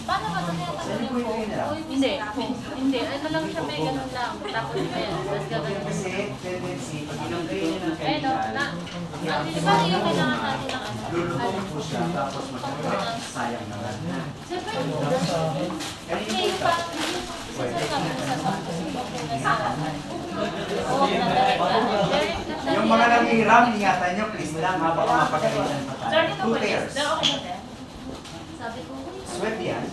Paano ba ito tinatanggalin po? Hindi. Hindi. Ano lang siya, may ganun lang. Tapos ayan. Tapos gagawin. Kasi, tendency, pag ilagay niya ng Eh, no. kaibigan, Di ba yung kailangan natin ng ano? lulutong po siya, tapos magkakaroon, sayang naman. Siyempre, hindi yung parang sasabi mo sa Yung mga nangihiram, ingatan nyo, please lang, ha, baka mapagalitan pa tayo. 2 pairs. Sabi ko, Sweat yan.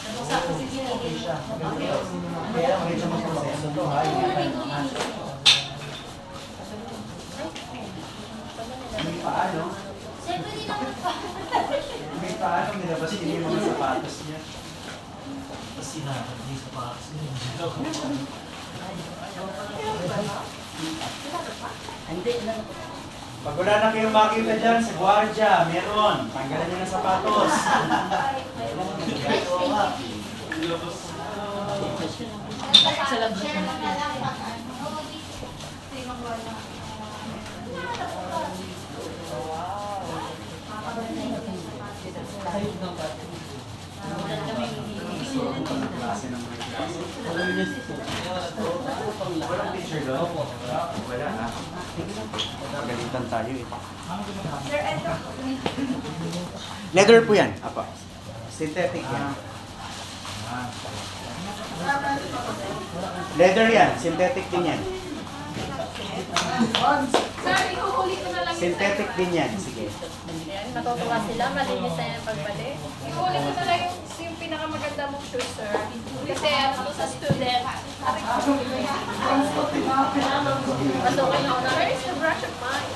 nag-usap ko si Gigi. Kaya medyo maproseso to, ha. May paano? Siyempre, di naman pa. May paano nilabas niya yung mga sapatos niya. Tapos sinakot niya sa pakas niya. Pag wala na kayong makita dyan, sa gwardiya, meron. Tanggalan niyo ng sapatos. Sa labas Klase ng mga klase. Walang picture doon? Wala, ha? Pagalitan tayo, eh. Leather po yan, apa. Synthetic yan. Leather yan, synthetic din yan. Sorry, kukulit ko na lang yung Synthetic din yan, sige. Natutuwa sila, malinis na yung pagbalik. Ikulit ko na lang yung pinakamaganda mong shoes, sir. Kasi ano to sa student. Masukin ako na Where is the brush of mine?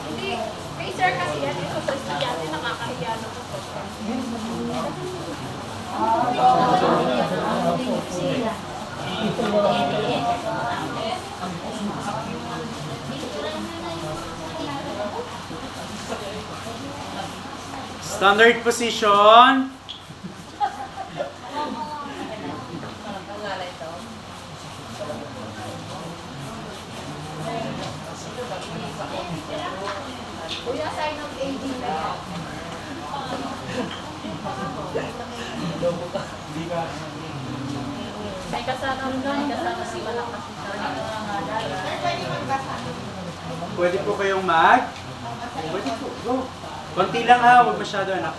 Hindi. Kay sir kasi yan. Ito sa estudyante nakakahiya na ko. Standard position. Kuya, sign of AD na yan. may kasama si malakas Pwede po kayong mag? Pwede po, go. Konti lang, ha, huwag masyado, anak.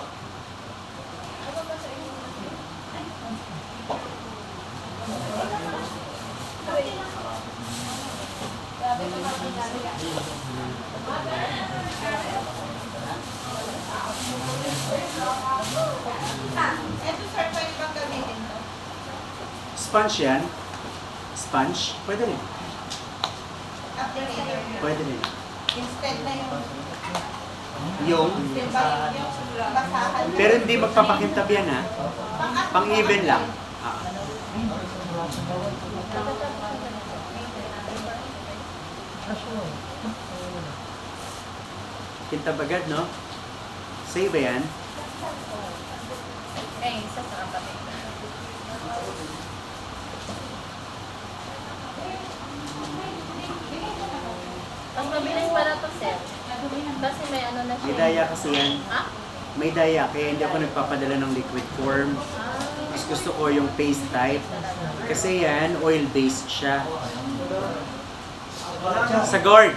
Ito, sir, pwede bang gamitin to? Sponge yan. Sponge. Pwede rin. Applicator. Pwede rin. Instead na Yung, yung basahan. pero hindi magpapakintab yan, ha. Pang-even lang. Ah. Kintab agad, no? Save ba yan? Eh, isa sa kapatid. Mas mabilis pala to, sir. Kasi may ano na May siya. daya kasi yan. Ha? May daya, kaya hindi ako nagpapadala ng liquid form. Mas gusto ko yung paste type. Kasi yan, oil-based siya. Sa gourd.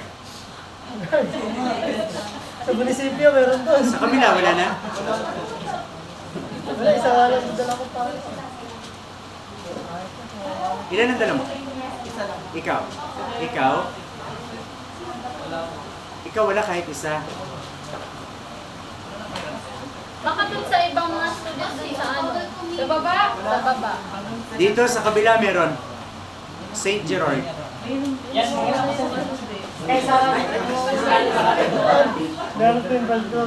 Sa munisipyo, meron doon. Sa kabila, wala na. Wala, isa nga lang dala ko pa. Ilan ang dala mo? Ikaw. Ikaw? Ikaw wala kahit isa. Baka dun sa ibang mga students dun sa ano? Sa baba. Sa baba. Dito sa kabila meron. St. Gerard. Meron po yung baldo.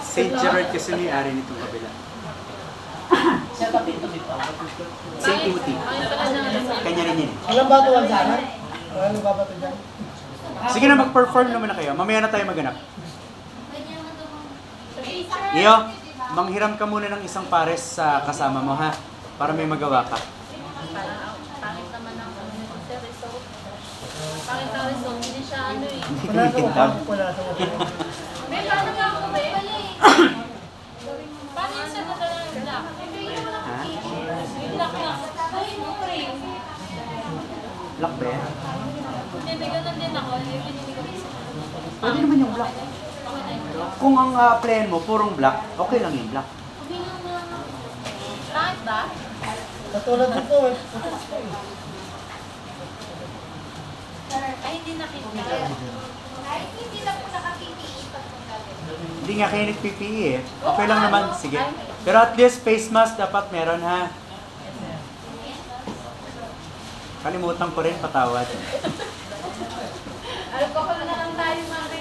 St. Gerard kasi may-ari nitong kabila. St. Timothy. Ayun pala na ano. Kanya rin yan. Walang batuan sa akin? Walang babato dyan? Sige na, mag-perform naman na kayo. Mamaya na tayo maganap. Iyo, manghiram ka muna ng isang pares sa kasama mo, ha? Para may magawa ka. Parang pangit naman ang ano, sir. So, Pangit na rin doon, hindi siya ano eh. Wala sa mukha ko, wala sa mukha ko. May paano nga ako ba eh? Paano yung sa mga black? Ha? Yung black na. Ay, yung cream. Black ba yan? Hindi, may ganun din ako. Yung pinili ko isa. Pwede naman yung black. Okay na yung Kung ang plan mo, purong black, okay lang yung black. Hindi nga na. Bakit ba? Katulad nito eh. Ay, hindi nakita. Kahit hindi lang po naka-PPE pag magalit. Hindi nga kayo nag-PPE eh. Okay lang naman, sige. Pero at least face mask dapat meron ha. Kalimutan ko rin patawad. Alcohol na lang tayo, Mari.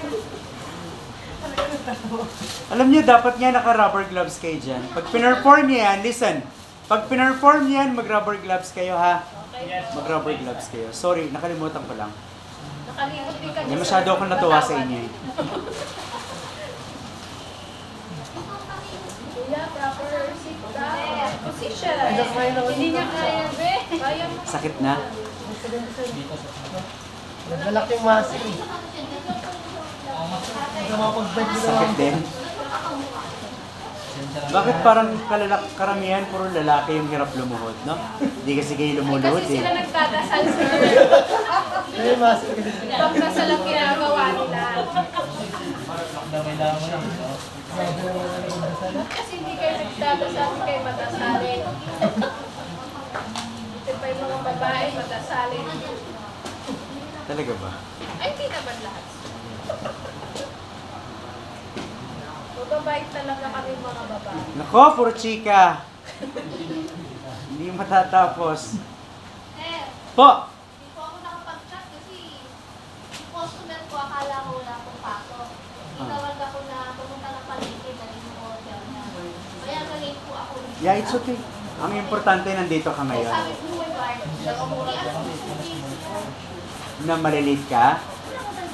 Alam niyo, dapat nga naka-rubber gloves kayo dyan. Pag pinerform niyo yan, listen. Pag pinerform niyo yan, mag-rubber gloves kayo ha. Mag-rubber gloves kayo. Sorry, nakalimutan ko lang. Nakalimot din ka Hindi masyado akong natuwa sa inyo eh. Kuya, proper sit ka. Position. Hindi niya kaya, be. Kaya mo. Sakit na. Naglalak yung mask eh. Hindi ka makapag-bike dito. Sakit din. Bakit parang karamihan puro lalaki yung hirap lumuhod, no? Hindi kasi kayo lumuluhod Kasi sila eh. nagdadasal, sir. May mask kasi. Pagdasal ang ginagawa nila. Kasi hindi kayo nagdadasal, kayo madasalin. Ito pa yung mga babae, madasalin. Talaga ba? Ay, hindi naman lahat. Mababait talaga kami mga babae. Nako, puro chika. Hindi matatapos. Eh, Po! hindi po ako nakapag-chat kasi yung customer ko akala ko wala akong pasok. Tinawag ako na pumunta ng palengke na rin yung order na. Kaya late po ako. Yeah, it's okay. Ang importante nandito ka ngayon. Sabi ko yung guard, Na malilate ka.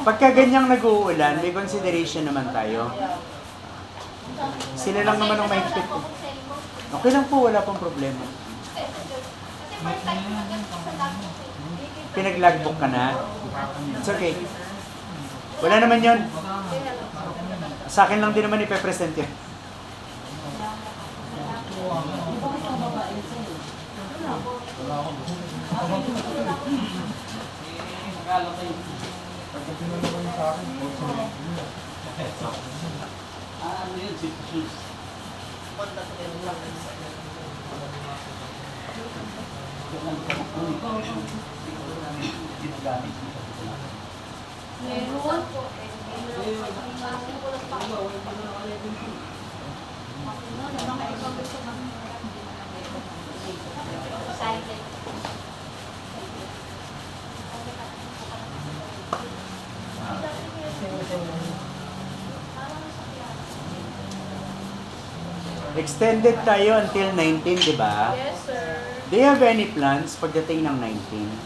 Pagka ganyang nag-uulan, may consideration naman tayo. Sila lang naman ang mahigpit. Okay lang po, wala pong problema. Kasi first time ko na ganito sa logbook eh. Pinag-logbook ka na. It's okay. Wala naman yun. Sa akin lang din naman ipepresent yun. Extended tayo until 19, di ba? Yes, sir. Do you have any plans pagdating ng 19?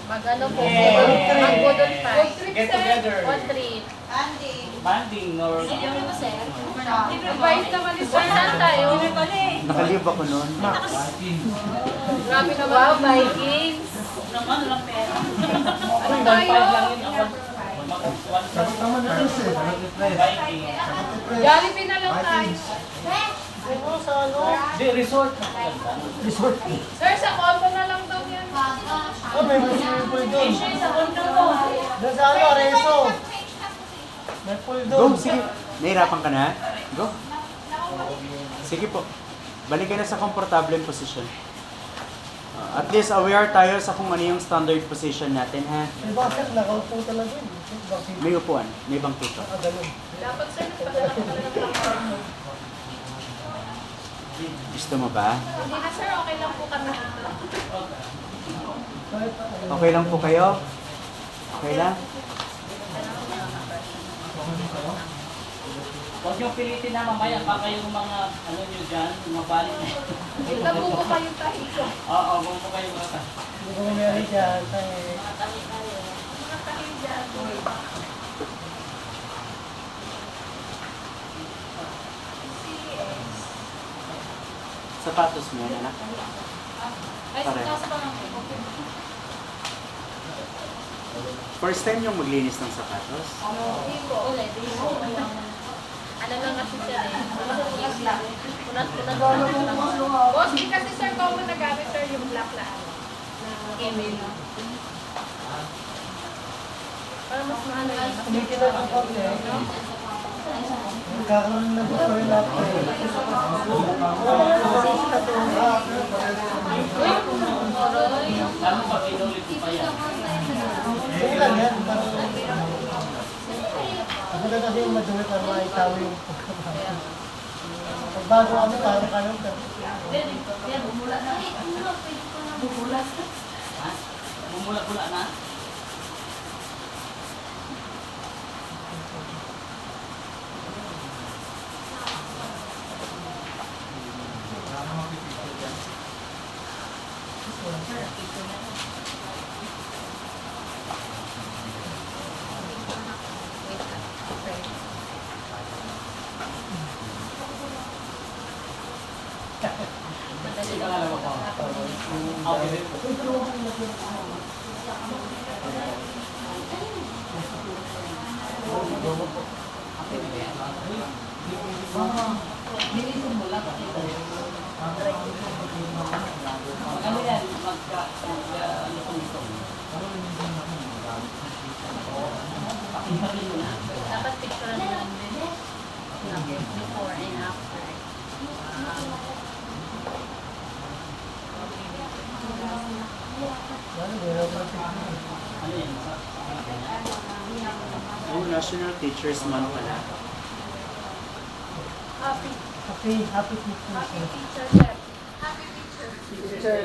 Mag-ano po, mag-budol fight. Get together. On trip. Banding or Hindi mo, sir. Advice naman ni sir. Saan tayo? Nakalib ako noon. Grabe naman. Wow, Vikings. naman lang pera. Ano tayo? Tama na rin sir. Jollibee na lang tayo. Ano sa ano? Di, resort. Resort. Sir, sa condo na lang daw yan. Oh, may swimming pool doon. Doon sa ano, Reso. May pool Go, doon. sige. Nahirapan ka na? Go. Sige po. Balik ka na sa komportableng posisyon. At least aware tayo sa kung ano yung standard position natin, ha? May bakit nakaupo talaga yun. Bakit? May upuan, may bangkito. Ganun. Dapat sir, nagpadala ko pala ng pangkain. Gusto mo ba? Hindi na sir, okay lang po kami. Okay lang po kayo? Okay lang? Huwag niyong pilitin na mamaya, baka yung mga ano nyo dyan, mga balik na. Nabuko kayo tayo. Oo, huwag po kayo mga Hindi ko mayari dyan. Ay, Mga tayo dyan. Sapatos mo yan, anak. Ay, sa Pare. casa pa lang. First time yung maglinis ng sapatos? Hindi po. Ulit. Ano lang kasi sir eh. Punat-punat. Boss, di kasi sir, common na gamit sir yung black na ano. Email. Para mas maano eh. Mas Kumikilat ang konti. Nagkakaroon na gusto rin natin. Lalo pag inulit mo pa yan. Sige lang yan. Ako na kasi yung madumi para maitaw yung pagbago kami, parang kayo. Ha? Bumula-bula na? madali Ikaw lang. alam ako. Okay. Ano yan? Magka-litong-litong. Pakingpagin mo na. Dapat picture na lang din. Before and after. Ano yan? Oh, National Teachers Month pala. Happy Happy teacher. teacher, sir. Happy teacher.